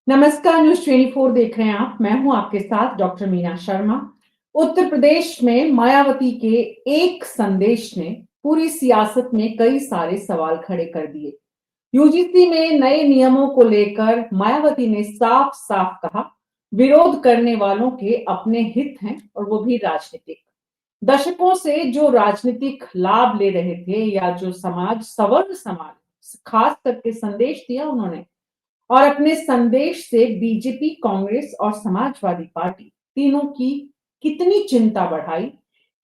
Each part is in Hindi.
नमस्कार, न्यूज 24 देख रहे हैं आप। मैं हूं आपके साथ डॉक्टर मीना शर्मा। उत्तर प्रदेश में मायावती के एक संदेश ने पूरी सियासत में कई सारे सवाल खड़े कर दिए। यूजीसी में नए नियमों को लेकर मायावती ने साफ साफ कहा, विरोध करने वालों के अपने हित हैं और वो भी राजनीतिक। दशकों से जो राजनीतिक लाभ ले रहे थे या जो समाज, सवर्ण समाज खास करके संदेश दिया उन्होंने, और अपने संदेश से बीजेपी, कांग्रेस और समाजवादी पार्टी तीनों की कितनी चिंता बढ़ाई,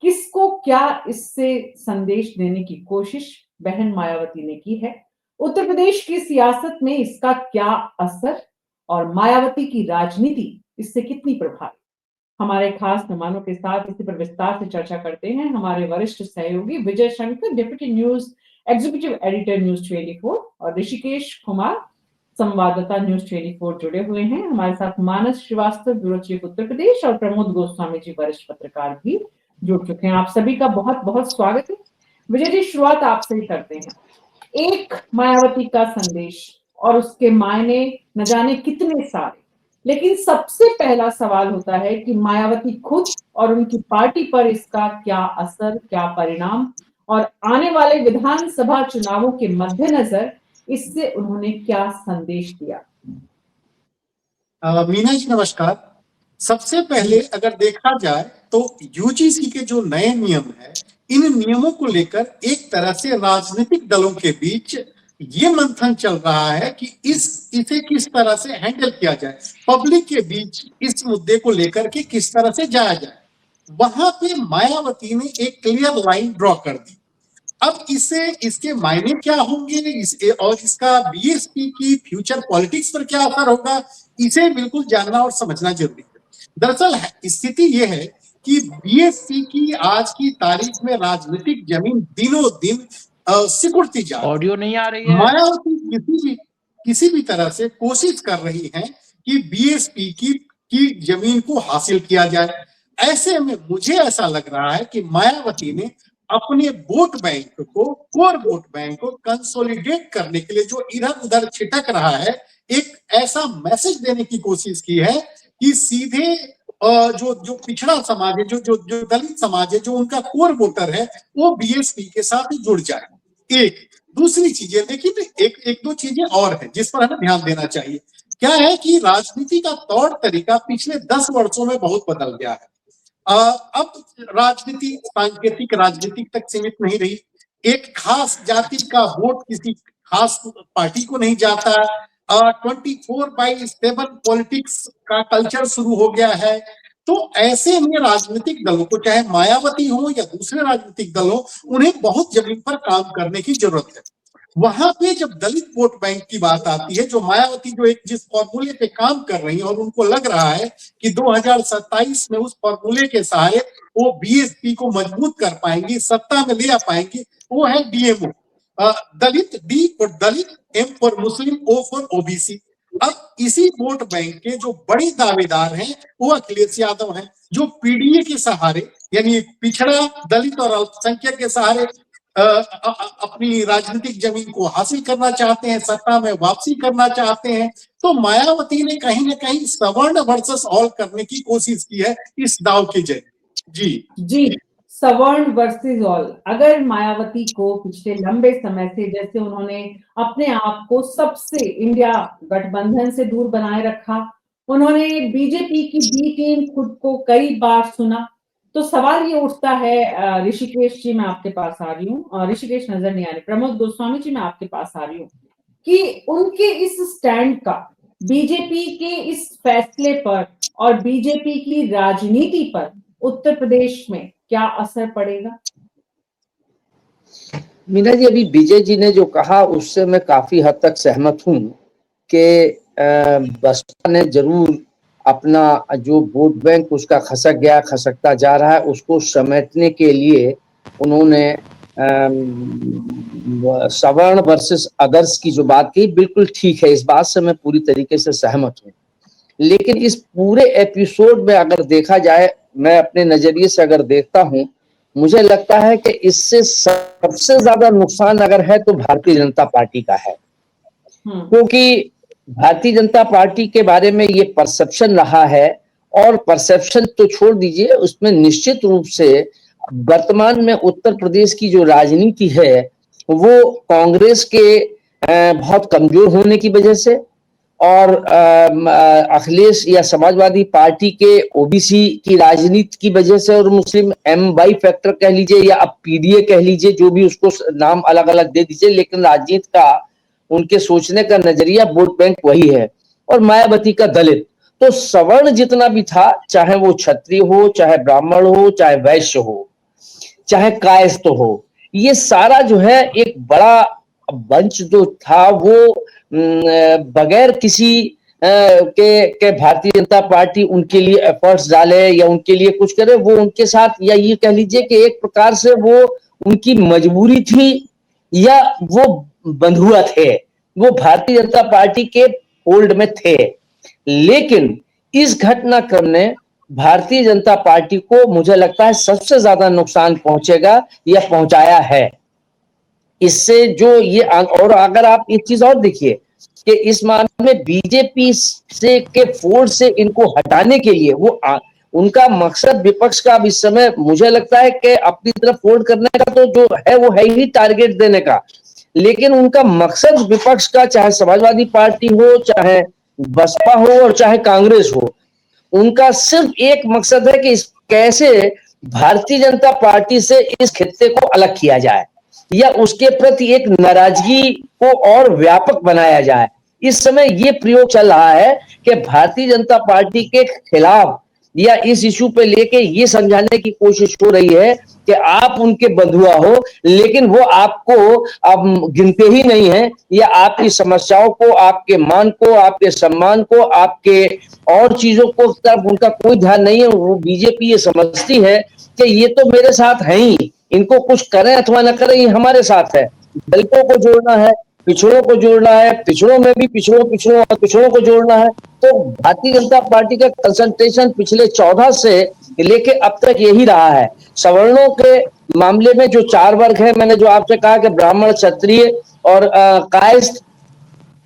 किसको क्या इससे संदेश देने की कोशिश बहन मायावती ने की है, उत्तर प्रदेश की सियासत में इसका क्या असर और मायावती की राजनीति इससे कितनी प्रभावित। हमारे खास मेहमानों के साथ इसी पर विस्तार से चर्चा करते हैं हमारे वरिष्ठ सहयोगी Vijay Shankar, deputy news executive editor news 24, और ऋषिकेश कुमार, संवाददाता न्यूज 24 जुड़े हुए हैं। हमारे साथ मानस श्रीवास्तव, ब्यूरो चीफ उत्तर प्रदेश, और प्रमोद गोस्वामी जी, वरिष्ठ पत्रकार भी जुड़ चुके हैं। आप सभी का बहुत बहुत स्वागत है। विजय जी, शुरुआत आपसे ही करते हैं। एक मायावती का संदेश और उसके मायने न जाने कितने सारे, लेकिन सबसे पहला सवाल होता है कि मायावती खुद और उनकी पार्टी पर इसका क्या असर, क्या परिणाम, और आने वाले विधानसभा चुनावों के मद्देनजर इससे उन्होंने क्या संदेश दिया। मीना जी नमस्कार। सबसे पहले अगर देखा जाए तो यूजीसी के जो नए नियम है, इन नियमों को लेकर एक तरह से राजनीतिक दलों के बीच ये मंथन चल रहा है कि इसे किस तरह से हैंडल किया जाए, पब्लिक के बीच इस मुद्दे को लेकर के किस तरह से जाया जाए। वहां पे मायावती ने एक क्लियर लाइन ड्रॉ कर दी। अब इसके मायने क्या होंगे और इसका बीएसपी की फ्यूचर पॉलिटिक्स पर क्या असर होगा, इसे बिल्कुल जानना और समझना जरूरी है। दरअसल स्थिति यह है कि बीएसपी की आज की तारीख में राजनीतिक जमीन दिनों दिन सिकुड़ती जा रही है। ऑडियो नहीं आ रही है। मायावती किसी भी तरह से कोशिश कर रही है कि बीएसपी की जमीन को हासिल किया जाए। ऐसे में मुझे ऐसा लग रहा है कि मायावती ने अपने वोट बैंक को, कोर वोट बैंक को कंसोलिडेट करने के लिए जो इधर उधर छिटक रहा है, एक ऐसा मैसेज देने की कोशिश की है कि सीधे जो पिछड़ा समाज है, जो दलित समाज है, जो उनका कोर वोटर है, वो बीएसपी के साथ ही जुड़ जाए। एक दूसरी चीजें, लेकिन एक दो चीजें और है जिस पर हमें ध्यान देना चाहिए। क्या है कि राजनीति का तौर तरीका पिछले 10 वर्षों में बहुत बदल गया है। अब राजनीति सांकेतिक राजनीति तक सीमित नहीं रही। एक खास जाति का वोट किसी खास पार्टी को नहीं जाता। 24/7 पॉलिटिक्स का कल्चर शुरू हो गया है। तो ऐसे में राजनीतिक दलों को, चाहे मायावती हो या दूसरे राजनीतिक दल हो, उन्हें बहुत जमीन पर काम करने की जरूरत है। वहां पे जब दलित वोट बैंक की बात आती है, जो मायावती जो एक जिस फॉर्मूले पे काम कर रही है और उनको लग रहा है कि 2027 में उस फॉर्मूले के सहारे वो बीएसपी को मजबूत कर पाएंगी, सत्ता में ले आ पाएंगी, वो है DMO, Dalit, D for Dalit, M for Muslim, O for OBC. अब इसी वोट बैंक के जो बड़े दावेदार हैं वो अखिलेश यादव हैं, जो पीडीए के सहारे, यानी पिछड़ा दलित और अल्पसंख्यक के सहारे अपनी राजनीतिक जमीन को हासिल करना चाहते हैं, सत्ता में वापसी करना चाहते हैं। तो मायावती ने कहीं ना कहीं सवर्ण वर्सेस ऑल करने की कोशिश की है इस दाव के जरिए। जी, सवर्ण वर्सेस ऑल। अगर मायावती को पिछले लंबे समय से, जैसे उन्होंने अपने आप को सबसे इंडिया गठबंधन से दूर बनाए रखा, उन्होंने बीजेपी की बी टीम खुद को कई बार सुना, तो सवाल ये उठता है। ऋषिकेश जी, मैं आपके पास आ रही हूँ, और ऋषिकेश नजर नहीं आ रहे, प्रमोद गोस्वामी जी मैं आपके पास आ रही हूँ, कि उनके इस स्टैंड का बीजेपी के इस फैसले पर और बीजेपी की राजनीति पर उत्तर प्रदेश में क्या असर पड़ेगा। मीना जी, अभी विजय जी ने जो कहा उससे मैं काफी हद तक सहमत हूँ कि बसपा ने जरूर अपना जो वोट बैंक उसका खसकता जा रहा है, उसको समेटने के लिए उन्होंने सवर्ण वर्सेस अदर्स की जो बात कही, बिल्कुल ठीक है, इस बात से मैं पूरी तरीके से सहमत हूँ। लेकिन इस पूरे एपिसोड में अगर देखा जाए, मैं अपने नजरिए से अगर देखता हूँ, मुझे लगता है कि इससे सबसे ज्यादा नुकसान अगर है तो भारतीय जनता पार्टी का है, क्योंकि भारतीय जनता पार्टी के बारे में ये परसेप्शन रहा है, और परसेप्शन तो छोड़ दीजिए, उसमें निश्चित रूप से वर्तमान में उत्तर प्रदेश की जो राजनीति है वो कांग्रेस के बहुत कमजोर होने की वजह से, और अखिलेश या समाजवादी पार्टी के ओबीसी की राजनीति की वजह से, और मुस्लिम एम वाई फैक्टर कह लीजिए या अब पीडीए कह लीजिए, जो भी उसको नाम अलग अलग दे दीजिए, लेकिन राजनीति का उनके सोचने का नजरिया वोट बैंक वही है, और मायावती का दलित। तो सवर्ण जितना भी था, चाहे वो क्षत्रिय हो, चाहे ब्राह्मण हो, चाहे वैश्य हो, चाहे कायस्थ हो, ये सारा जो है एक बड़ा मंच जो था वो बगैर किसी के भारतीय जनता पार्टी उनके लिए एफर्ट्स डाले या उनके लिए कुछ करे, वो उनके साथ, या ये कह लीजिए कि एक प्रकार से वो उनकी मजबूरी थी या वो बंधुआ थे, वो भारतीय जनता पार्टी के फोल्ड में थे। लेकिन इस घटनाक्रम ने भारतीय जनता पार्टी को, मुझे लगता है, सबसे ज्यादा नुकसान पहुंचेगा या पहुंचाया है इससे। जो ये, और अगर आप एक चीज और देखिए कि इस मामले में बीजेपी से के फोर्स से इनको हटाने के लिए वो उनका मकसद विपक्ष का अब इस समय मुझे लगता है कि अपनी तरफ फोल्ड करने का तो जो है वो है ही टारगेट देने का, लेकिन उनका मकसद विपक्ष का, चाहे समाजवादी पार्टी हो, चाहे बसपा हो और चाहे कांग्रेस हो, उनका सिर्फ एक मकसद है कि इस कैसे भारतीय जनता पार्टी से इस खित्ते को अलग किया जाए या उसके प्रति एक नाराजगी को और व्यापक बनाया जाए। इस समय ये प्रयोग चल रहा है कि भारतीय जनता पार्टी के खिलाफ या इस इशू पे लेके ये समझाने की कोशिश हो रही है कि आप उनके बंधुआ हो, लेकिन वो आपको अब गिनते ही नहीं है, या आपकी समस्याओं को, आपके मान को, आपके सम्मान को, आपके और चीजों को तरफ उनका कोई ध्यान नहीं है। वो बीजेपी ये समझती है कि ये तो मेरे साथ है ही, इनको कुछ करें अथवा न करें, ये हमारे साथ है। दलितों को जोड़ना है, पिछड़ों को जोड़ना है, पिछड़ों में भी पिछड़ों को जोड़ना है। तो भारतीय जनता पार्टी का कंसंट्रेशन पिछले 14 से लेके अब तक यही रहा है। सवर्णों के मामले में जो 4 वर्ग है, मैंने जो आपसे कहा कि ब्राह्मण, क्षत्रिय और कायस्थ,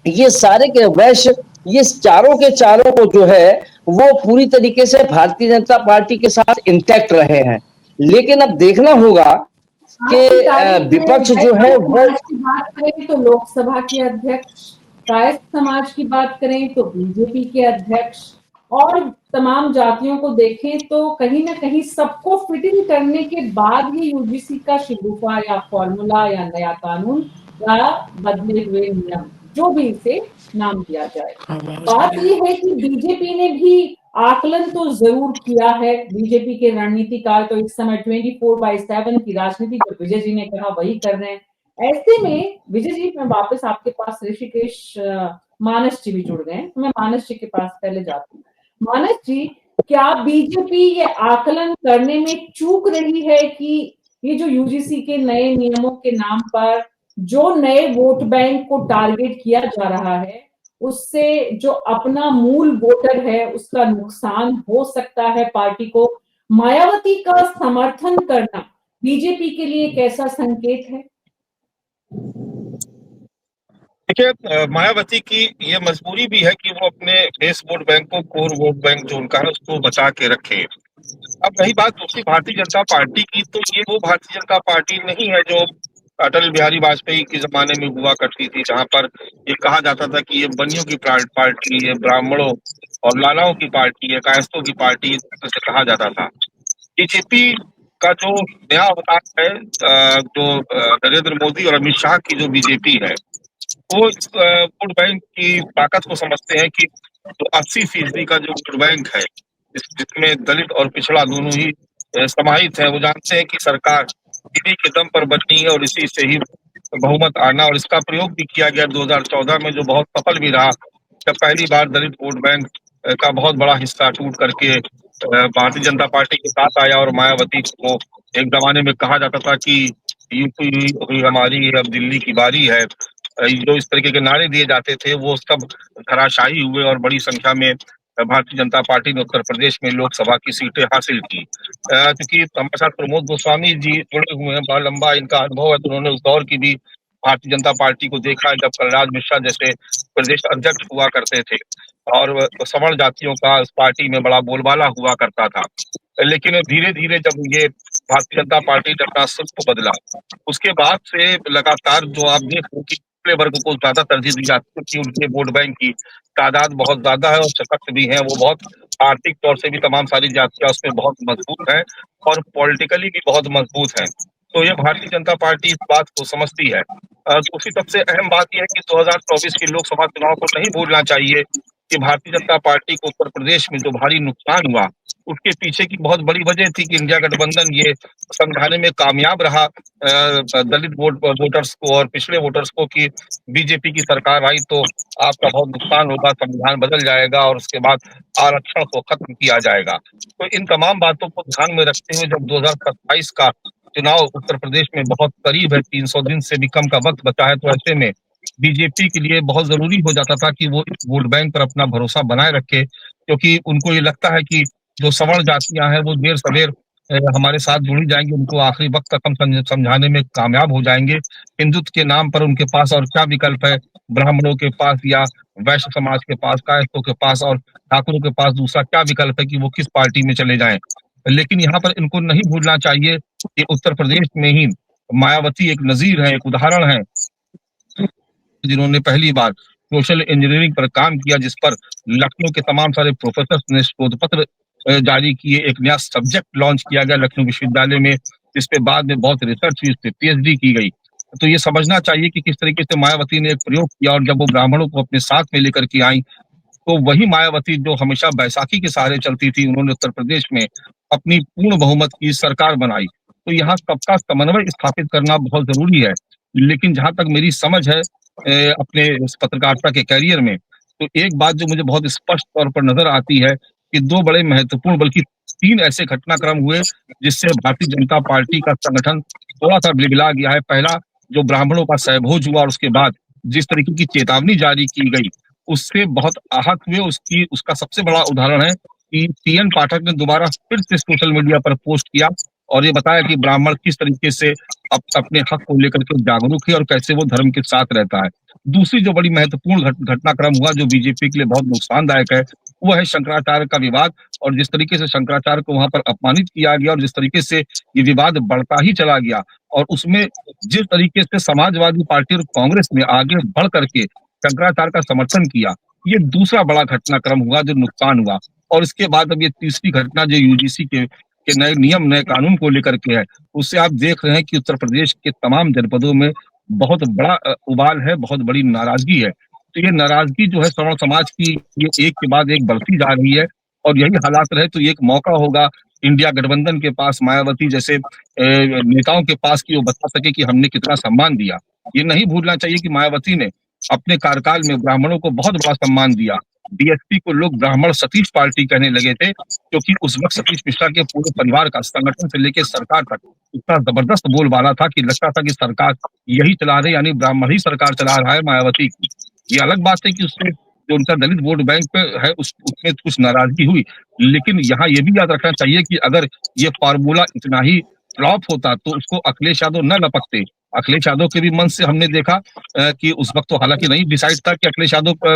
ये सारे के वैश्य, ये चारों के चारों को जो है वो पूरी तरीके से भारतीय जनता पार्टी के साथ इंटैक्ट रहे हैं। लेकिन अब देखना होगा कि विपक्ष जो है वो, की बात करें तो लोकसभा के अध्यक्ष, कायस्थ समाज की बात करें तो बीजेपी के अध्यक्ष, और तमाम जातियों को देखें तो कहीं ना कहीं सबको फिटिंग करने के बाद ही यूजीसी का शिगुफा या फॉर्मूला या नया कानून या बदले हुए नियम, जो भी इसे नाम दिया जाए। बात यह है कि बीजेपी ने भी आकलन तो जरूर किया है। बीजेपी के रणनीतिकार तो इस समय 24/7 की राजनीति जो विजय जी ने कहा वही कर रहे हैं। ऐसे में विजय जी, मैं वापस आपके पास, ऋषिकेश मानस जी भी जुड़ गए हैं, मैं मानस जी के पास पहले जाती हूँ। मानस जी, क्या बीजेपी ये आकलन करने में चूक रही है कि ये जो यूजीसी के नए नियमों के नाम पर जो नए वोट बैंक को टारगेट किया जा रहा है, उससे जो अपना मूल वोटर है उसका नुकसान हो सकता है पार्टी को? मायावती का समर्थन करना बीजेपी के लिए कैसा संकेत है? देखिए, मायावती की ये मजबूरी भी है कि वो अपने बेस वोट बैंक को, कोर वोट बैंक जो उनका है, उसको बचा के रखे। अब रही बात दूसरी भारतीय जनता पार्टी की, तो ये वो भारतीय जनता पार्टी नहीं है जो अटल बिहारी वाजपेयी के जमाने में हुआ करती थी, जहां पर ये कहा जाता था कि ये बनियों की पार्टी है, ब्राह्मणों और लालाओं की पार्टी है, कायस्थों की पार्टी, इस तरह से कहा जाता था। बीजेपी का जो नया अवतार है, जो नरेंद्र मोदी और अमित शाह की जो बीजेपी है, वो इस वोट बैंक की ताकत को समझते हैं कि जो 80% का जो वोट बैंक है, जिसमें दलित और पिछड़ा दोनों ही समाहित है, वो जानते हैं कि सरकार इन्हीं के दम पर बननी है और इसी से ही बहुमत आना। और इसका प्रयोग भी किया गया 2014 में, जो बहुत सफल भी रहा, जब पहली बार दलित वोट बैंक का बहुत बड़ा हिस्सा टूट करके भारतीय जनता पार्टी के साथ आया। और मायावती को एक जमाने में कहा जाता था कि यूपी हुई हमारी, अब दिल्ली की बारी है, जो इस तरीके के नारे दिए जाते थे, वो सब धराशायी हुए और बड़ी संख्या में भारतीय जनता पार्टी ने उत्तर प्रदेश में लोकसभा की सीटें हासिल की। क्योंकि हमारे साथ प्रमोद गोस्वामी जी जुड़े हुए हैं, बड़ा लंबा इनका अनुभव है, तो उन्होंने उस दौर की भी भारतीय जनता पार्टी को देखा है जब कलराज मिश्रा जैसे प्रदेश अध्यक्ष हुआ करते थे और सवर्ण जातियों का इस पार्टी में बड़ा बोलबाला हुआ करता था। लेकिन धीरे धीरे जब ये भारतीय जनता पार्टी ने अपना स्वरूप बदला, उसके बाद से लगातार जो आप देख रहे हो कि पिछड़े वर्ग को ज्यादा तरजीह दी जाती है क्योंकि उनके वोट बैंक की तादाद बहुत ज्यादा है और सशक्त भी है। वो बहुत आर्थिक तौर से भी तमाम सारी जातियां उसमें बहुत मजबूत है और पॉलिटिकली भी बहुत मजबूत है। तो ये भारतीय जनता पार्टी इस बात को समझती है। दूसरी सबसे अहम बात यह है कि 2024 के लोकसभा चुनाव को नहीं भूलना चाहिए कि भारतीय जनता पार्टी को उत्तर प्रदेश में जो भारी नुकसान हुआ, उसके पीछे की बहुत बड़ी वजह थी कि इंडिया गठबंधन ये समझाने में कामयाब रहा दलित वोटर्स को और पिछड़े वोटर्स को कि बीजेपी की सरकार आई तो आपका बहुत नुकसान होगा, संविधान बदल जाएगा और उसके बाद आरक्षण को खत्म किया जाएगा। तो इन तमाम बातों को ध्यान में रखते हुए जब 2027 का चुनाव उत्तर प्रदेश में बहुत करीब है, 300 दिन से भी कम का वक्त बचा है, तो ऐसे में बीजेपी के लिए बहुत जरूरी हो जाता था कि वो इस वोट बैंक पर अपना भरोसा बनाए रखे, क्योंकि उनको ये लगता है कि जो सवर्ण जातियां हैं वो देर सवेर हमारे साथ जुड़ी जाएंगी, उनको आखिरी वक्त तक हम समझाने में कामयाब हो जाएंगे। हिंदुत्व के नाम पर उनके पास और क्या विकल्प है, ब्राह्मणों के पास या वैश्य समाज के पास, कायस्थों के पास और ठाकुरों के पास दूसरा क्या विकल्प है कि वो किस पार्टी में चले जाएं। लेकिन यहाँ पर इनको नहीं भूलना चाहिए कि उत्तर प्रदेश में ही मायावती एक नजीर है, एक उदाहरण है, जिन्होंने पहली बार सोशल इंजीनियरिंग पर काम किया, जिस पर लखनऊ के तमाम सारे प्रोफेसर ने शोध पत्र जारी किए। एक नया सब्जेक्ट लॉन्च किया गया लखनऊ विश्वविद्यालय में, जिस पे बाद में बहुत रिसर्च हुई, इस पे पीएचडी की गई। तो ये समझना चाहिए कि किस तरीके से मायावती ने एक प्रयोग किया और जब वो ब्राह्मणों को अपने साथ में लेकर के आई तो वही मायावती जो हमेशा बैसाखी के सहारे चलती थी, उन्होंने उत्तर प्रदेश में अपनी पूर्ण बहुमत की सरकार बनाई। तो यहाँ सबका समन्वय स्थापित करना बहुत जरूरी है। लेकिन जहां तक मेरी समझ है अपने इस पत्रकारिता के कैरियर में, तो एक बात जो मुझे बहुत स्पष्ट तौर पर नजर आती है कि दो बड़े महत्वपूर्ण बल्कि तीन ऐसे घटनाक्रम हुए जिससे भारतीय जनता पार्टी का संगठन थोड़ा सा बिलबिला गया है। पहला, जो ब्राह्मणों का सहभोज हुआ और उसके बाद जिस तरीके की चेतावनी जारी की गई, उससे बहुत आहत हुए। उसका सबसे बड़ा उदाहरण है कि टीएन पाठक ने दोबारा फिर से सोशल मीडिया पर पोस्ट किया और ये बताया कि ब्राह्मण किस तरीके से अपने हक को लेकर के जागरूक है और कैसे वो धर्म के साथ रहता है। दूसरी जो बड़ी महत्वपूर्ण घटनाक्रम हुआ जो बीजेपी के लिए बहुत नुकसानदायक है, वो है शंकराचार्य का विवाद। और जिस तरीके से शंकराचार्य को वहां पर अपमानित किया गया और जिस तरीके से ये विवाद बढ़ता ही चला गया और उसमें जिस तरीके से समाजवादी पार्टी और कांग्रेस ने आगे बढ़ करके शंकराचार्य का समर्थन किया, ये दूसरा बड़ा घटनाक्रम हुआ जो नुकसान हुआ। और इसके बाद अब ये तीसरी घटना जो यूजीसी के नए नियम, नए कानून को लेकर के है, उससे आप देख रहे हैं कि उत्तर प्रदेश के तमाम जनपदों में बहुत बड़ा उबाल है, बहुत बड़ी नाराजगी है। तो ये नाराजगी जो है सवर्ण समाज की, ये एक के बाद एक बढ़ती जा रही है और यही हालात रहे तो ये एक मौका होगा इंडिया गठबंधन के पास, मायावती जैसे नेताओं के पास कि वो बता सके कि हमने कितना सम्मान दिया। ये नहीं भूलना चाहिए कि मायावती ने अपने कार्यकाल में ब्राह्मणों को बहुत बड़ा सम्मान दिया। डीएसपी को लोग ब्राह्मण सतीश पार्टी कहने लगे थे, क्योंकि उस वक्त सतीश मिश्रा के पूरे परिवार का संगठन से लेकर सरकार तक इतना जबरदस्त बोलबाला था कि लगता था कि सरकार यही चला रहे, यानी ब्राह्मण ही सरकार चला रहा है मायावती की। ये अलग बात है कि उसमें जो उनका दलित वोट बैंक पे है उसमें कुछ नाराजगी हुई, लेकिन यहाँ ये भी याद रखना चाहिए कि अगर ये फार्मूला इतना ही फ्लॉप होता तो उसको अखिलेश यादव न लपकते। अखिलेश यादव के भी मन से हमने देखा कि उस वक्त तो हालांकि नहीं डिसाइड था कि अखिलेश यादव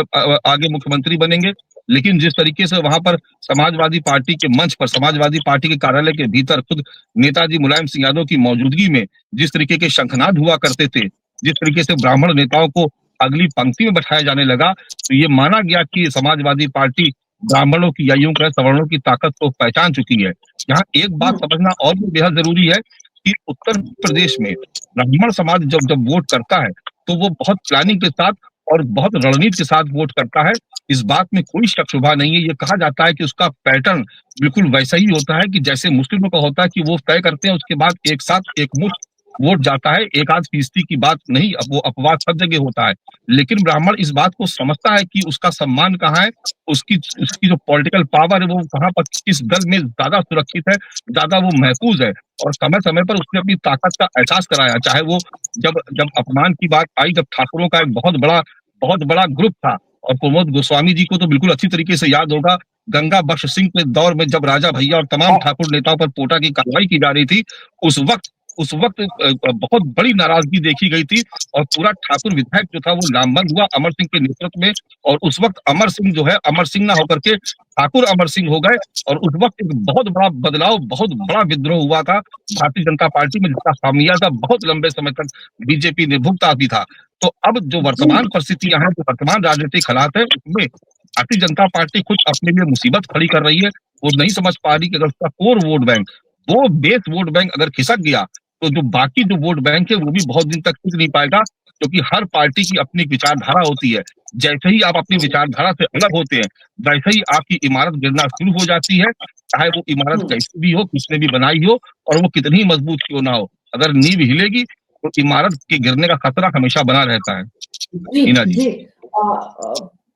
आगे मुख्यमंत्री बनेंगे, लेकिन जिस तरीके से वहां पर समाजवादी पार्टी के मंच पर, समाजवादी पार्टी के कार्यालय के भीतर खुद नेताजी मुलायम सिंह यादव की मौजूदगी में जिस तरीके के शंखनाद हुआ करते थे, जिस तरीके से ब्राह्मण नेताओं को अगली पंक्ति में बैठाया जाने लगा, तो ये माना गया कि समाजवादी पार्टी ब्राह्मणों की या यूं कहें सवर्णों की ताकत को पहचान चुकी है। यहाँ एक बात समझना और भी बेहद जरूरी है कि उत्तर प्रदेश में ब्राह्मण समाज जब जब वोट करता है तो वो बहुत प्लानिंग के साथ और बहुत रणनीति के साथ वोट करता है। इस बात में कोई शक शुबा नहीं है। ये कहा जाता है कि उसका पैटर्न बिल्कुल वैसा ही होता है कि जैसे मुस्लिमों का होता है कि वो तय करते हैं, उसके बाद एक साथ एक मुश्त वोट जाता है। एक आध फीसदी की बात नहीं, अब वो अपवाद सब जगह होता है। लेकिन ब्राह्मण इस बात को समझता है कि उसका सम्मान कहाँ है, उसकी जो पॉलिटिकल पावर है वो कहाँ पर, किस दल में ज्यादा सुरक्षित है, ज्यादा वो महफूज है। और समय समय पर उसने अपनी ताकत का एहसास कराया, चाहे वो जब जब अपमान की बात आई, जब ठाकुरों का एक बहुत बड़ा ग्रुप था, और प्रमोद गोस्वामी जी को तो बिल्कुल अच्छी तरीके से याद होगा, गंगा बख्श सिंह के दौर में जब राजा भैया और तमाम ठाकुर नेताओं पर पोटा की कार्रवाई की जा रही थी, उस वक्त उस वक्त बहुत बड़ी नाराजगी देखी गई थी और पूरा ठाकुर विधायक जो था वो लामबंद हुआ अमर सिंह के नेतृत्व में। और उस वक्त अमर सिंह जो है अमर सिंह ना होकर के ठाकुर अमर सिंह हो गए और उस वक्त एक बहुत बड़ा बदलाव, बहुत बड़ा विद्रोह हुआ था भारतीय जनता पार्टी में, जिसका खामियाजा बहुत लंबे समय तक बीजेपी ने भुगता भी था। तो अब जो वर्तमान परिस्थितियां हैं, जो वर्तमान राजनीतिक हालात है, उसमें भारतीय जनता पार्टी खुद अपने लिए मुसीबत खड़ी कर रही है। वो नहीं समझ पा रही कि अगर उसका कोर वोट बैंक, वो बेस वोट बैंक अगर खिसक गया तो जो बाकी जो वोट बैंक है वो भी बहुत दिन तक टिक नहीं पाएगा, क्योंकि हर पार्टी की अपनी विचारधारा होती है। जैसे ही आप अपनी विचारधारा से अलग होते हैं, वैसे ही आपकी इमारत गिरना शुरू हो जाती है, चाहे वो इमारत कैसी भी हो, किसने भी बनाई हो और वो कितनी ही मजबूत क्यों ना हो। अगर नींव हिलेगी तो इमारत के गिरने का खतरा हमेशा बना रहता है। जी हीना जी। जी।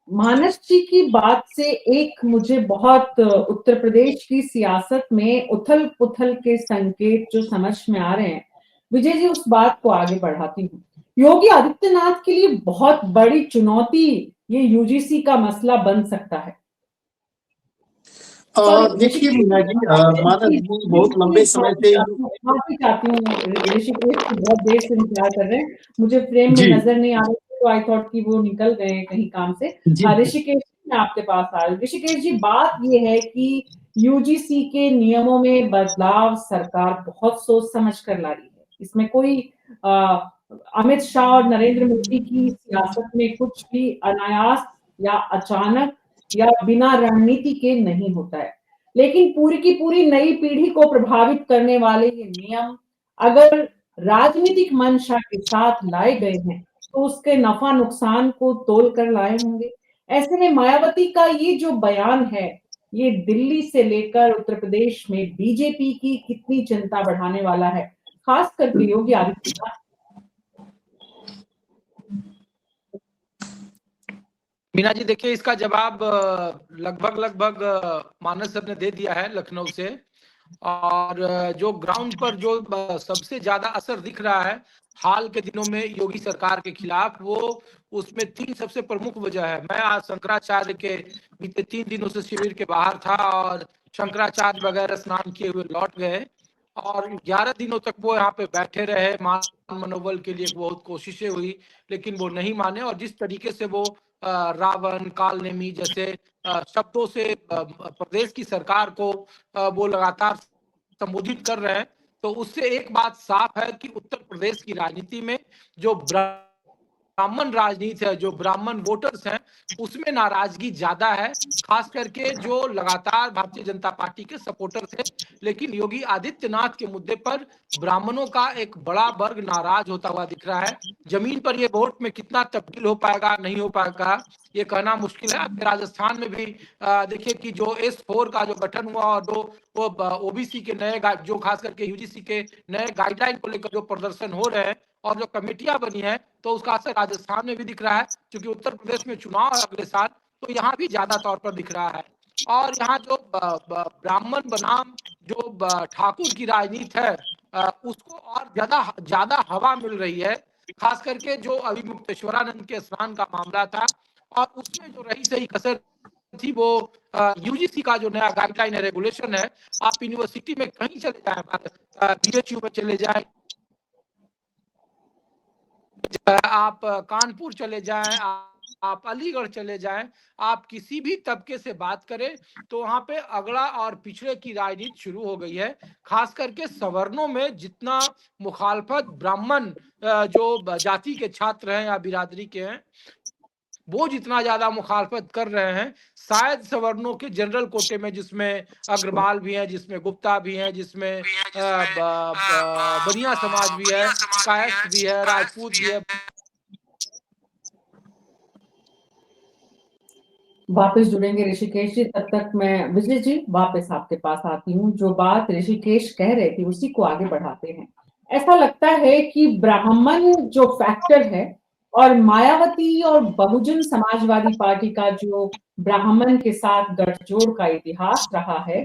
मानस जी की बात से एक मुझे बहुत उत्तर प्रदेश की सियासत में उथल पुथल के संकेत जो समझ में आ रहे हैं, विजय जी उस बात को आगे बढ़ाती हूँ। योगी आदित्यनाथ के लिए बहुत बड़ी चुनौती ये यूजीसी का मसला बन सकता है। देखिए मीना जी, मानस जी बहुत लंबे समय से माफी चाहती हूँ, ऋषिकेश जी बहुत देर से इंतजार कर रहे हैं, मुझे फ्रेम में जी नजर नहीं आ रहे थे तो आई थॉट कि वो निकल गए हैं कहीं काम से। जी ऋषिकेश जी, मैं आपके पास आ रही हूँ। ऋषिकेश जी, बात ये है कि यूजीसी के नियमों में बदलाव सरकार बहुत सोच समझ कर ला रही है। इसमें कोई अमित शाह और नरेंद्र मोदी की सियासत में कुछ भी अनायास या अचानक या बिना रणनीति के नहीं होता है। लेकिन पूरी की पूरी नई पीढ़ी को प्रभावित करने वाले ये नियम अगर राजनीतिक मंशा के साथ लाए गए हैं तो उसके नफा नुकसान को तोल कर लाए होंगे। ऐसे में मायावती का ये जो बयान है, ये दिल्ली से लेकर उत्तर प्रदेश में बीजेपी की कितनी चिंता बढ़ाने वाला है, खास करके योगी आदित्यनाथ। मीना जी, देखिए इसका जवाब लगभग मानस सर ने दे दिया है लखनऊ से। और जो ग्राउंड पर जो सबसे ज्यादा असर दिख रहा है हाल के दिनों में योगी सरकार के खिलाफ, वो उसमें 3 सबसे प्रमुख वजह है। मैं आज शंकराचार्य के बीते 3 दिनों से शिविर के बाहर था और शंकराचार्य वगैरह स्नान किए हुए लौट गए और 11 दिनों तक वो यहाँ पे बैठे रहे। मान मनोबल के लिए बहुत कोशिशें हुई लेकिन वो नहीं माने और जिस तरीके से वो रावण, कालनेमी जैसे शब्दों से प्रदेश की सरकार को वो लगातार संबोधित कर रहे हैं, तो उससे एक बात साफ है कि उत्तर प्रदेश की राजनीति में जो ब्राह्मण राजनीति है, जो ब्राह्मण वोटर्स हैं, उसमें नाराजगी ज्यादा है, खास करके जो लगातार भारतीय जनता पार्टी के सपोर्टर थे। लेकिन योगी आदित्यनाथ के मुद्दे पर ब्राह्मणों का एक बड़ा वर्ग नाराज होता हुआ दिख रहा है। जमीन पर ये वोट में कितना तब्दील हो पाएगा, नहीं हो पाएगा, ये कहना मुश्किल है। अब राजस्थान में भी देखिए कि जो S4 का जो गठन हुआ और वो ओबीसी के नए जो खास करके यूजीसी के नए गाइडलाइन को लेकर जो प्रदर्शन हो रहे हैं और जो कमेटियां बनी है, तो उसका असर राजस्थान में भी दिख रहा है। क्योंकि उत्तर प्रदेश में चुनाव है अगले साल, तो यहाँ भी ज्यादा तौर पर दिख रहा है। और यहाँ जो ब्राह्मण बनाम जो ठाकुर की राजनीति है, उसको और ज्यादा हवा मिल रही है। खास करके जो अभी मुक्तेश्वरानंद के स्नान का मामला था और उसमें जो रही सही कसर थी, वो यूजीसी का जो नया गाइडलाइन है, रेगुलेशन है, आप यूनिवर्सिटी में कहीं चले जाए, बीएचयू में चले जाए, आप कानपुर चले जाएं, आप अलीगढ़ चले जाएं, आप किसी भी तबके से बात करें तो वहां पे अगड़ा और पिछड़े की राजनीति शुरू हो गई है। खास करके सवर्णों में जितना मुखालफत ब्राह्मण जो जाति के छात्र हैं या बिरादरी के हैं, वो जितना ज्यादा मुखालफत कर रहे हैं, शायद सवर्णों के जनरल कोटे में, जिसमें अग्रवाल भी हैं, जिसमें गुप्ता भी हैं, जिसमें बनिया समाज भी है, कायस्थ भी है, राजपूत भी है। वापस जुड़ेंगे ऋषिकेश जी, तब तक मैं विजय जी वापस आपके पास आती हूँ। जो बात ऋषिकेश कह रहे थे उसी को आगे बढ़ाते हैं। ऐसा लगता है कि ब्राह्मण जो फैक्टर है और मायावती और बहुजन समाजवादी पार्टी का जो ब्राह्मण के साथ गठजोड़ का इतिहास रहा है,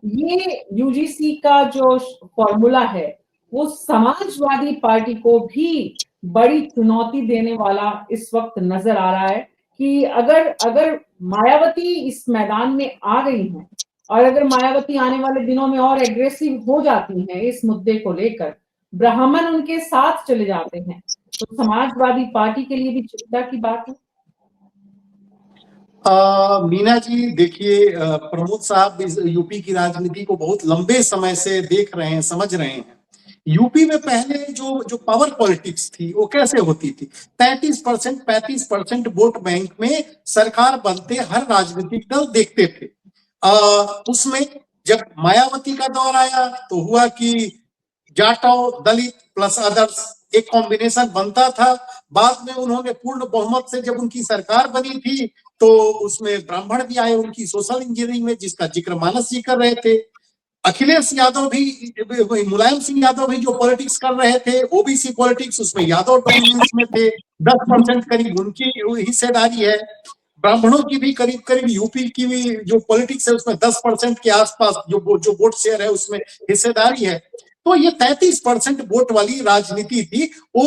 ये यूजीसी का जो फॉर्मूला है वो समाजवादी पार्टी को भी बड़ी चुनौती देने वाला इस वक्त नजर आ रहा है। कि अगर मायावती इस मैदान में आ गई हैं और अगर मायावती आने वाले दिनों में और एग्रेसिव हो जाती हैं इस मुद्दे को लेकर, ब्राह्मण उनके साथ चले जाते हैं, तो समाजवादी पार्टी के लिए भी चिंता की बात है। मीना जी देखिए, प्रमोद साहब इस यूपी की राजनीति को बहुत लंबे समय से देख रहे हैं, समझ रहे हैं। यूपी में पहले जो पावर पॉलिटिक्स थी वो कैसे होती थी? 35% वोट बैंक में सरकार बनते हर राजनीतिक दल देखते थे। उसमें जब मायावती का दौर आया तो हुआ कि जाटव, दलित प्लस अदर्स एक कॉम्बिनेशन बनता था। बाद में उन्होंने पूर्ण बहुमत से जब उनकी सरकार बनी थी तो उसमें ब्राह्मण भी आए उनकी सोशल इंजीनियरिंग में, जिसका जिक्र मानस जी कर रहे थे। अखिलेश यादव भी, मुलायम सिंह यादव भी जो पॉलिटिक्स कर रहे थे, ओबीसी पॉलिटिक्स, उसमें यादव डोमिनेंस में थे, 10% करीब उनकी हिस्सेदारी है। ब्राह्मणों की भी करीब करीब यूपी की भी जो पॉलिटिक्स है उसमें 10% के आसपास जो वोट शेयर है उसमें हिस्सेदारी है। तो ये 33% वोट वाली राजनीति थी। वो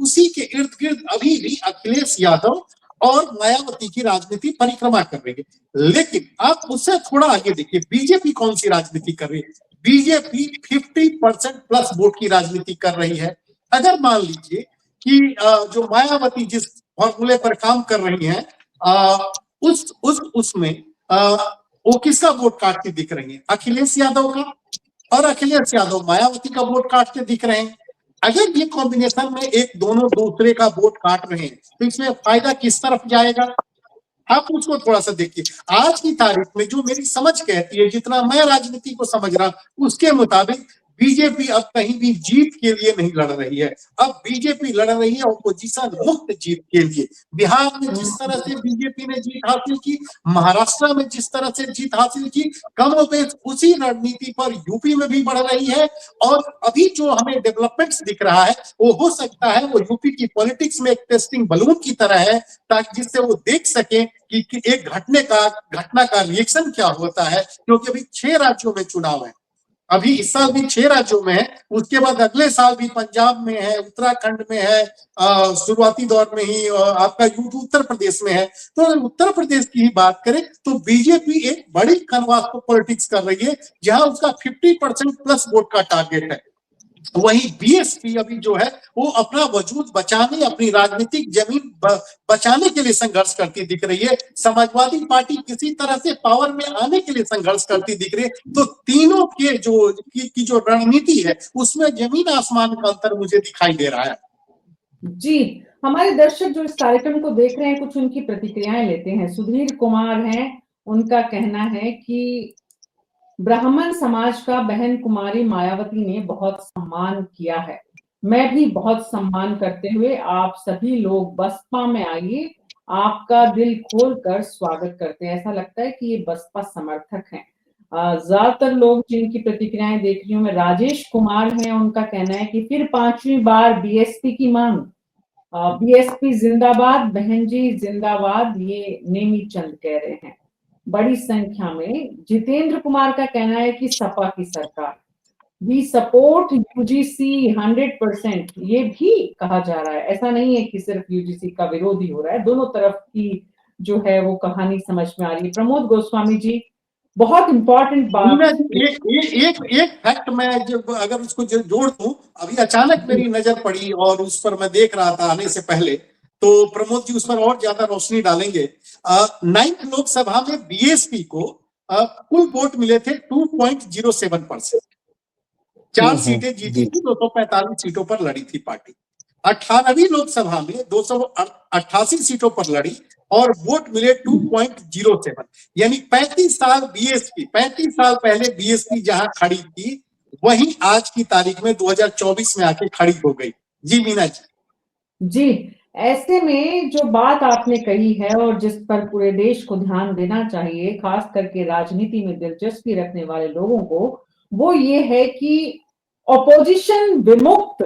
उसी के इर्द गिर्द अभी भी अखिलेश यादव और मायावती की राजनीति परिक्रमा कर रही है। लेकिन आप उससे थोड़ा आगे देखिए, बीजेपी कौन सी राजनीति कर रही है? बीजेपी 50% प्लस वोट की राजनीति कर रही है। अगर मान लीजिए कि जो मायावती जिस फॉर्मूले पर काम कर रही है, उसमें वो किसका वोट काटती दिख रही है? अखिलेश यादव का, और अखिलेश यादव मायावती का वोट काटते दिख रहे हैं। अगर ये कॉम्बिनेशन में एक दोनों दूसरे का वोट काट रहे हैं तो इसमें फायदा किस तरफ जाएगा? आप उसको थोड़ा सा देखिए। आज की तारीख में जो मेरी समझ कहती है, जितना मैं राजनीति को समझ रहा हूं, उसके मुताबिक बीजेपी अब कहीं भी जीत के लिए नहीं लड़ रही है। अब बीजेपी लड़ रही है ऑपोजिशन मुक्त जीत के लिए। बिहार में जिस तरह से बीजेपी ने जीत हासिल की, महाराष्ट्र में जिस तरह से जीत हासिल की, कमोबेश उसी रणनीति पर यूपी में भी बढ़ रही है। और अभी जो हमें डेवलपमेंट्स दिख रहा है वो हो सकता है वो यूपी की पॉलिटिक्स में एक टेस्टिंग बलून की तरह है, ताकि जिससे वो देख सके कि एक घटना का रिएक्शन क्या होता है। क्योंकि अभी 6 राज्यों में चुनाव है, अभी इस साल भी 6 राज्यों में है, उसके बाद अगले साल भी पंजाब में है, उत्तराखंड में है, शुरुआती दौर में ही आपका उत्तर प्रदेश में है। तो अगर उत्तर प्रदेश की ही बात करें तो बीजेपी एक बड़ी कनवास पर पॉलिटिक्स कर रही है, जहां उसका 50% प्लस वोट का टारगेट है। वही बीएसपी अभी जो है वो अपना वजूद बचाने, अपनी राजनीतिक जमीन बचाने के लिए संघर्ष करती दिख रही है। समाजवादी पार्टी किसी तरह से पावर में आने के लिए संघर्ष करती दिख रही है। तो तीनों के जो रणनीति है उसमें जमीन आसमान का अंतर मुझे दिखाई दे रहा है। जी, हमारे दर्शक जो इस कार्यक्रम को देख रहे हैं कुछ उनकी प्रतिक्रियाएं लेते हैं। सुधीर कुमार हैं, उनका कहना है कि ब्राह्मण समाज का बहन कुमारी मायावती ने बहुत सम्मान किया है। मैं भी बहुत सम्मान करते हुए आप सभी लोग बसपा में आइए, आपका दिल खोलकर स्वागत करते हैं। ऐसा लगता है कि ये बसपा समर्थक हैं। ज्यादातर लोग जिनकी प्रतिक्रियाएं देख रही हूँ मैं, राजेश कुमार हैं, उनका कहना है कि फिर 5वीं बार बीएसपी की मांग। बीएसपी जिंदाबाद, बहन जी जिंदाबाद, ये नेमी चंद कह रहे हैं बड़ी संख्या में। जितेंद्र कुमार का कहना है कि सपा की सरकार, वी सपोर्ट यूजीसी 100%, ये भी कहा जा रहा है। ऐसा नहीं है कि सिर्फ यूजीसी का विरोध ही हो रहा है, दोनों तरफ की जो है वो कहानी समझ में आ रही है। प्रमोद गोस्वामी जी, बहुत इंपॉर्टेंट बात, एक फैक्ट मैं जब अगर उसको जोड़ दूं, अभी अचानक मेरी नजर पड़ी और उस पर मैं देख रहा था आने से पहले, तो प्रमोद जी उस पर और ज्यादा रोशनी डालेंगे। 9th लोकसभा में बीएसपी को कुल वोट मिले थे 2.07%। 4 सीटें जीती थी, 245 सीटों पर लड़ी थी पार्टी। 18वीं लोकसभा में 288 सीटों पर लड़ी और वोट मिले 2.07, यानी 35 साल बीएसपी, 35 साल पहले बीएसपी जहां खड़ी थी वहीं आज की तारीख में 2024 में आके खड़ी हो गई। जी मीना जी। ऐसे में जो बात आपने कही है और जिस पर पूरे देश को ध्यान देना चाहिए, खास करके राजनीति में दिलचस्पी रखने वाले लोगों को, वो ये है कि ऑपोजिशन विमुक्त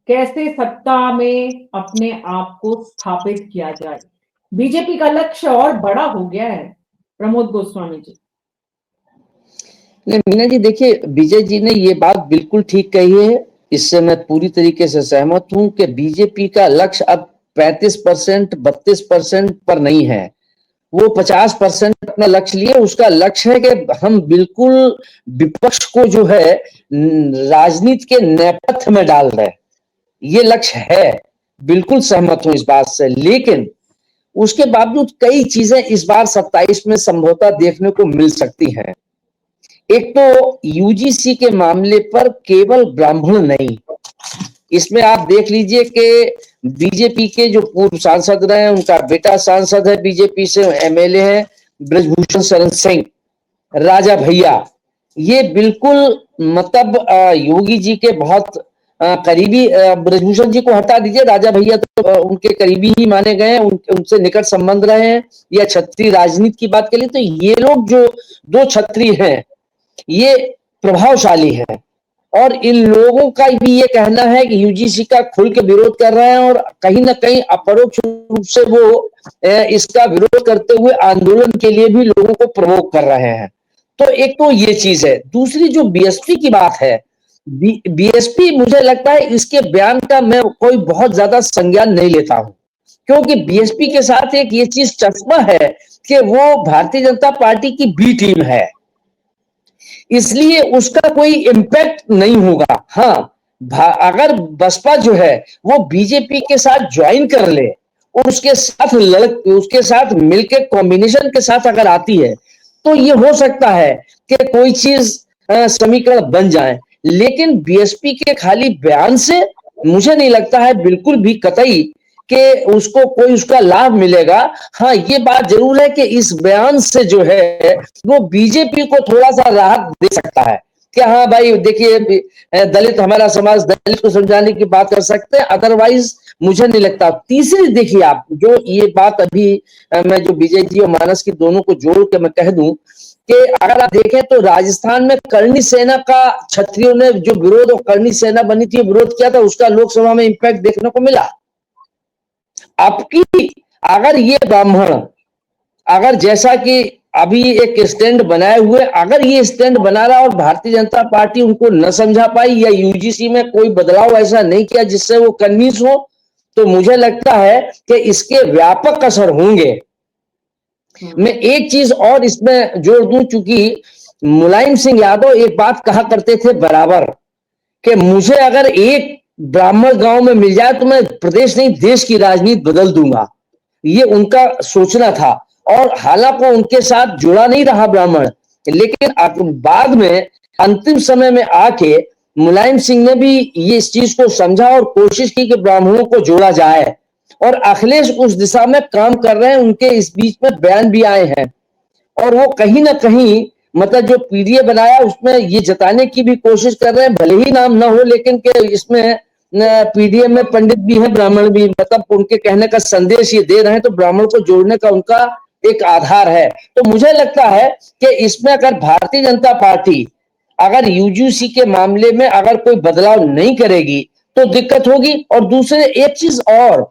कैसे सत्ता में अपने आप को स्थापित किया जाए। बीजेपी का लक्ष्य और बड़ा हो गया है। प्रमोद गोस्वामी जी। नहीं मीना जी, देखिए विजय जी ने ये बात बिल्कुल ठीक कही है, इससे मैं पूरी तरीके से सहमत हूं कि बीजेपी का लक्ष्य अब 35%, 32% पर नहीं है। वो 50% अपना लक्ष्य लिए। उसका लक्ष्य है कि हम बिल्कुल विपक्ष को जो है राजनीति के नेपथ्य में डाल रहे हैं, ये लक्ष्य है। बिल्कुल सहमत हूं इस बात से, लेकिन उसके बावजूद कई चीजें इस बार 27 में संभवतः देखने को मिल सकती हैं। एक तो यूजीसी के मामले पर केवल ब्राह्मण नहीं, इसमें आप देख लीजिए कि बीजेपी के जो पूर्व सांसद रहे, उनका बेटा सांसद है बीजेपी से, एमएलए है ब्रजभूषण शरण सिंह, राजा भैया, ये बिल्कुल मतलब योगी जी के बहुत करीबी, ब्रजभूषण जी को हटा दीजिए, राजा भैया तो उनके करीबी ही माने गए हैं, उनसे निकट संबंध रहे हैं। या क्षत्रिय राजनीति की बात करें तो ये लोग जो दो क्षत्रिय हैं ये प्रभावशाली हैं, और इन लोगों का भी ये कहना है कि यूजीसी का खुल के विरोध कर रहे हैं, और कहीं ना कहीं अपरोक्ष रूप से वो इसका विरोध करते हुए आंदोलन के लिए भी लोगों को प्रवोक कर रहे हैं। तो एक तो ये चीज है। दूसरी जो बीएसपी की बात है, बीएसपी मुझे लगता है इसके बयान का मैं कोई बहुत ज्यादा संज्ञान नहीं लेता हूं, क्योंकि बीएसपी के साथ एक ये चीज चश्मा है कि वो भारतीय जनता पार्टी की बी टीम है, इसलिए उसका कोई इम्पैक्ट नहीं होगा। हाँ, अगर बसपा जो है वो बीजेपी के साथ ज्वाइन कर ले और उसके साथ मिलकर कॉम्बिनेशन के साथ अगर आती है तो ये हो सकता है कि कोई चीज समीकरण बन जाए, लेकिन बीएसपी के खाली बयान से मुझे नहीं लगता है बिल्कुल भी कतई कि उसको कोई उसका लाभ मिलेगा। हाँ, ये बात जरूर है कि इस बयान से जो है वो बीजेपी को थोड़ा सा राहत दे सकता है कि हाँ भाई देखिए दलित, हमारा समाज दलित को समझाने की बात कर सकते हैं, अदरवाइज मुझे नहीं लगता। तीसरी देखिए आप जो ये बात अभी मैं जो विजय जी और मानस की दोनों को जोड़ के मैं कह दूं कि अगर आप देखें तो राजस्थान में करणी सेना का क्षत्रियों ने जो विरोध, और करणी सेना बनी थी विरोध किया था, उसका लोकसभा में इंपैक्ट देखने को मिला। आपकी अगर ये ब्राह्मण अगर जैसा कि अभी एक स्टैंड बनाए हुए, अगर ये स्टैंड बना रहा और भारतीय जनता पार्टी उनको न समझा पाई या यूजीसी में कोई बदलाव ऐसा नहीं किया जिससे वो कन्विंस हो, तो मुझे लगता है कि इसके व्यापक असर होंगे। मैं एक चीज और इसमें जोड़ दूं, चूंकि मुलायम सिंह यादव एक बात कहा करते थे बराबर कि मुझे अगर एक ब्राह्मण गांव में मिल जाए तो मैं प्रदेश नहीं देश की राजनीति बदल दूंगा, ये उनका सोचना था। और हालांकि उनके साथ जुड़ा नहीं रहा ब्राह्मण, लेकिन बाद में अंतिम समय में आके मुलायम सिंह ने भी ये इस चीज को समझा और कोशिश की कि ब्राह्मणों को जोड़ा जाए, और अखिलेश उस दिशा में काम कर रहे हैं। उनके इस बीच में बयान भी आए हैं, और वो कहीं ना कहीं मतलब जो पीडीए बनाया उसमें ये जताने की भी कोशिश कर रहे हैं, भले ही नाम ना हो, लेकिन के इसमें पीडीए में पंडित भी हैं, ब्राह्मण भी, मतलब उनके कहने का संदेश ये दे रहे हैं, तो ब्राह्मण को जोड़ने का उनका एक आधार है। तो मुझे लगता है कि इसमें अगर भारतीय जनता पार्टी अगर यूजीसी के मामले में अगर कोई बदलाव नहीं करेगी तो दिक्कत होगी। और दूसरे एक चीज और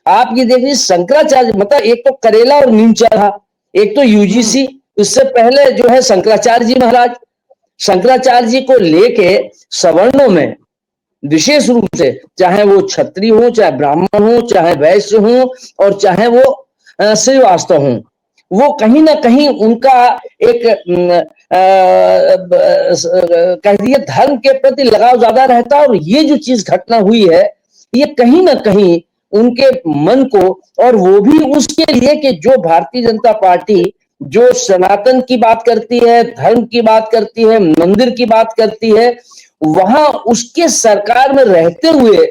आप ये देखिए, शंकराचार्य मतलब एक तो करेला और नीमचा था, एक तो यूजीसी, इससे पहले जो है शंकराचार्य जी महाराज, शंकराचार्य जी को लेके सवर्णों में विशेष रूप से, चाहे वो क्षत्रिय हो, चाहे ब्राह्मण हो, चाहे वैश्य हो, और चाहे वो श्रीवास्तव हो, वो कहीं ना कहीं उनका एक कह दिए धर्म के प्रति लगाव ज्यादा रहता है। और ये जो चीज घटना हुई है ये कहीं ना कहीं उनके मन को, और वो भी उसके लिए कि जो भारतीय जनता पार्टी जो सनातन की बात करती है, धर्म की बात करती है, मंदिर की बात करती है, वहां उसके सरकार में रहते हुए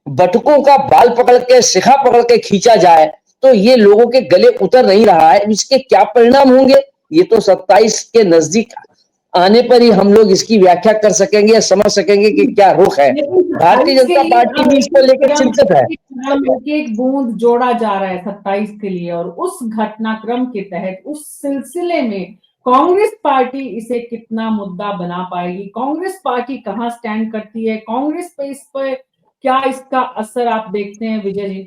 बटुकों का बाल पकड़ के, शिखा पकड़ के खींचा जाए, तो ये लोगों के गले उतर नहीं रहा है। इसके क्या परिणाम होंगे ये तो 27 के नजदीक आने पर ही हम लोग इसकी व्याख्या कर सकेंगे या समझ सकेंगे कि क्या रुख है। भारतीय जनता पार्टी भी इसको लेकर चिंतित है। एक बूंद जोड़ा जा रहा है 27 के लिए, और उस घटनाक्रम के तहत उस सिलसिले में कांग्रेस पार्टी इसे कितना मुद्दा बना पाएगी, कांग्रेस पार्टी कहां स्टैंड करती है, कांग्रेस पे इस पर क्या इसका असर आप देखते हैं विजय जी?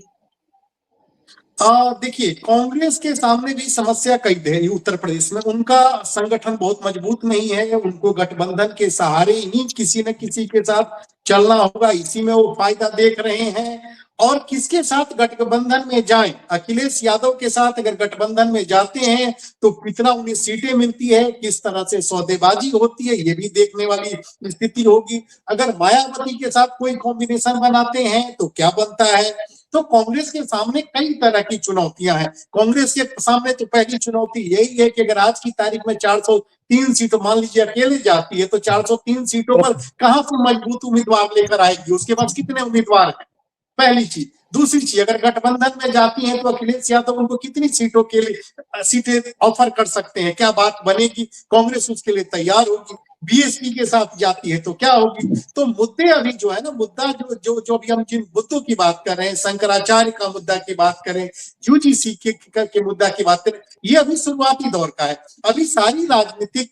देखिए, कांग्रेस के सामने भी समस्या कई है। उत्तर प्रदेश में उनका संगठन बहुत मजबूत नहीं है, उनको गठबंधन के सहारे ही किसी न किसी के साथ चलना होगा, इसी में वो फायदा देख रहे हैं। और किसके साथ गठबंधन में जाएं। अखिलेश यादव के साथ अगर गठबंधन में जाते हैं तो कितना उन्हें सीटें मिलती है, किस तरह से सौदेबाजी होती है, ये भी देखने वाली स्थिति होगी। अगर मायावती के साथ कोई कॉम्बिनेशन बनाते हैं तो क्या बनता है। तो कांग्रेस के सामने कई तरह की चुनौतियां हैं। कांग्रेस के सामने तो पहली चुनौती यही है कि अगर आज की तारीख में 403 सीटों मान लीजिए अकेले जाती है तो 403 सीटों पर कहां से मजबूत उम्मीदवार लेकर आएगी, उसके पास कितने उम्मीदवार हैं, पहली चीज। दूसरी चीज, अगर गठबंधन में जाती हैं तो अखिलेश यादव उनको कितनी सीटों के लिए सीटें ऑफर कर सकते हैं, क्या बात बनेगी, कांग्रेस उसके लिए तैयार होगी। बीएसपी के साथ जाती है तो क्या होगी। तो मुद्दे अभी जो है ना, मुद्दा जो अभी हम जिन मुद्दों की बात कर रहे हैं, शंकराचार्य का मुद्दा की बात करें, यूजीसी के मुद्दा की बात करें, ये अभी शुरुआती दौर का है। अभी सारी राजनीतिक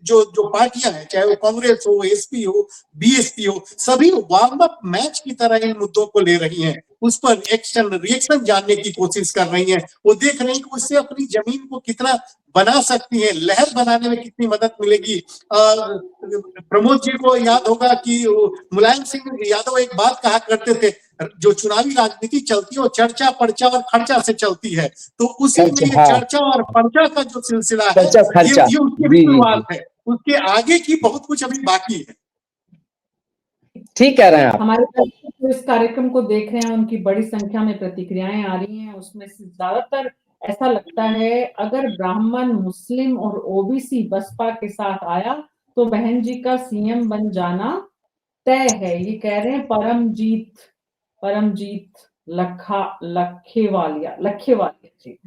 जो पार्टियां हैं, चाहे वो कांग्रेस हो, एसपी हो, बीएसपी हो, सभी वार्म अप मैच की तरह इन मुद्दों को ले रही हैं, उस पर एक्शन रिएक्शन जानने की कोशिश कर रही हैं। वो देख रही हैं कि उससे अपनी जमीन को कितना बना सकती है, लहर बनाने में कितनी मदद मिलेगी। प्रमोद जी को याद होगा कि मुलायम सिंह यादव एक बात कहा करते थे, जो चुनावी राजनीति चलती है वो चर्चा पर्चा और खर्चा से चलती है। तो उसी में ये चर्चा और पर्चा का जो सिलसिला है ये उसकी भी शुरुआत है, उसके आगे की बहुत कुछ अभी बाकी है। ठीक कह रहे हैं आप। हमारे जो इस कार्यक्रम को देख रहे हैं उनकी बड़ी संख्या में प्रतिक्रियाएं आ रही हैं, उसमें से ज्यादातर ऐसा लगता है अगर ब्राह्मण, मुस्लिम और ओबीसी बसपा के साथ आया तो बहन जी का सीएम बन जाना तय है। ये कह रहे हैं परमजीत लखेवालिया जी।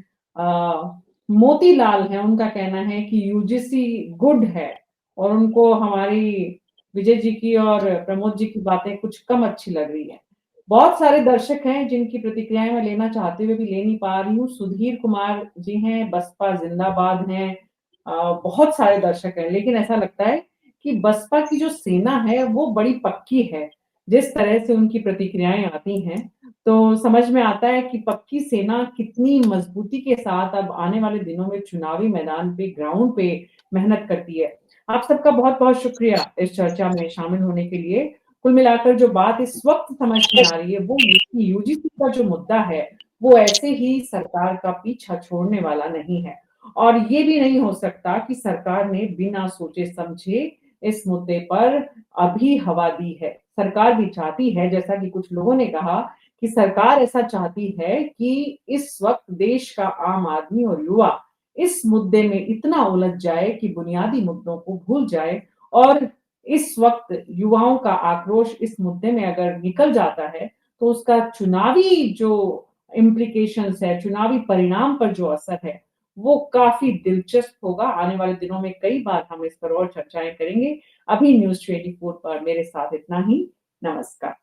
मोतीलाल है, उनका कहना है कि यूजीसी गुड है और उनको हमारी विजय जी की और प्रमोद जी की बातें कुछ कम अच्छी लग रही है। बहुत सारे दर्शक हैं जिनकी प्रतिक्रियाएं मैं लेना चाहते हुए भी ले नहीं पा रही हूँ। सुधीर कुमार जी हैं, बसपा जिंदाबाद हैं। बहुत सारे दर्शक हैं, लेकिन ऐसा लगता है कि बसपा की जो सेना है वो बड़ी पक्की है। जिस तरह से उनकी प्रतिक्रियाएं आती हैं तो समझ में आता है कि पक्की सेना कितनी मजबूती के साथ अब आने वाले दिनों में चुनावी मैदान पे, ग्राउंड पे मेहनत करती है। आप सबका बहुत बहुत शुक्रिया इस चर्चा में शामिल होने के लिए। कुल मिलाकर जो बात इस वक्त समझ में आ रही है वो यूजीसी का जो मुद्दा है वो ऐसे ही सरकार का पीछा छोड़ने वाला नहीं है, और ये भी नहीं हो सकता कि सरकार ने बिना सोचे समझे इस मुद्दे पर अभी हवा दी है। सरकार भी चाहती है, जैसा कि कुछ लोगों ने कहा, कि सरकार ऐसा चाहती है कि इस वक्त देश का आम आदमी और युवा इस मुद्दे में इतना उलझ जाए कि बुनियादी मुद्दों को भूल जाए। और इस वक्त युवाओं का आक्रोश इस मुद्दे में अगर निकल जाता है तो उसका चुनावी जो इम्प्लीकेशंस है, चुनावी परिणाम पर जो असर है वो काफी दिलचस्प होगा। आने वाले दिनों में कई बार हम इस पर और चर्चाएं करेंगे। अभी न्यूज़ 24 पर मेरे साथ इतना ही। नमस्कार।